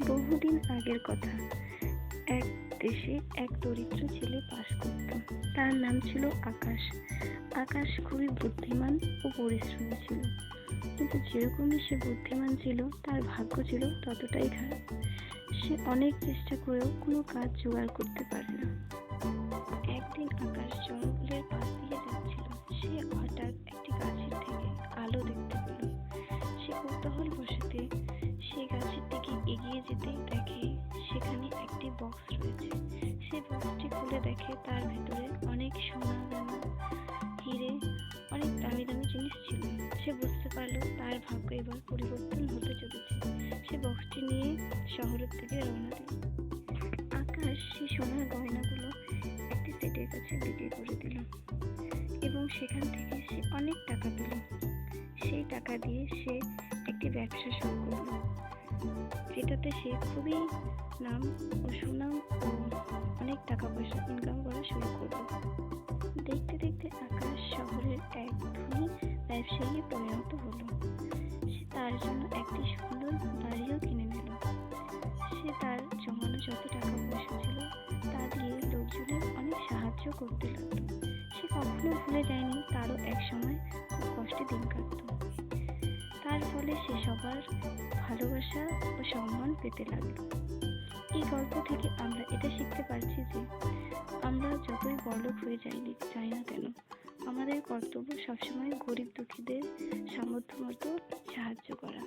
বহুদিন আগের কথা। এক দেশে এক দরিদ্র ছেলে বাস করত। তার নাম ছিল আকাশ। আকাশ খুবই বুদ্ধিমান ও পরিশ্রমী ছিল, কিন্তু যেরকমই সে বুদ্ধিমান ছিল, তার ভাগ্য ছিল ততটাই খারাপ। সে অনেক চেষ্টা করেও কোনো কাজ জোগাড় করতে পারে না। একদিন আকাশ জঙ্গলের পাশ দিয়ে যাচ্ছিল। সে হঠাৎ একটি গাছের থেকে আলো দেখতে পেল। সে কৌতূহল বশত সেই গাছের দিকে এগিয়ে যেতে দেখে সেখানে একটি বক্স রয়েছে। সে বক্সটি খুলে দেখে তার ভেতরে অনেক সোনা দানা, হিরে, অনেক দামি দামি জিনিস ছিল। সে বুঝতে পারলো তার ভাগ্য এবার পরিবর্তন হতে চলেছে। সে বক্সটি নিয়ে শহরের দিকে রওনা দিল। আকাশ সেই সোনার গয়নাগুলো একটি সেটের কাছে বিক্রি করে দিল এবং সেখান থেকে সে অনেক টাকা পেল। সেই টাকা দিয়ে সে একটি ব্যবসা শুরু করলো, যেটাতে সে খুবই নাম ও সুনাম ও অনেক টাকা পয়সা ইনকাম করা শুরু করলো। দেখতে দেখতে আকাশ শহরের এক ধনী ব্যবসায়ী পরিণত হলো। সে তার জন্য একটি সুন্দর বাড়িও কিনে নিল। সে তার জমানো যত টাকা পয়সা ছিল তা দিয়ে লোকজনের অনেক সাহায্য করতে লাগলো। সে কখনো ভুলে যায়নি তারও এক সময় খুব কষ্টে দিন কাটত। তার ফলে সে সবার ভালোবাসা ও সম্মান পেতে লাগলো। এই গল্প থেকে আমরা এটা শিখতে পারছি যে আমরা যতই বড়লোক হয়ে যাই না কেন, আমাদের কর্তব্য সবসময় গরিব দুঃখীদের সামর্থ্য মতো সাহায্য করা।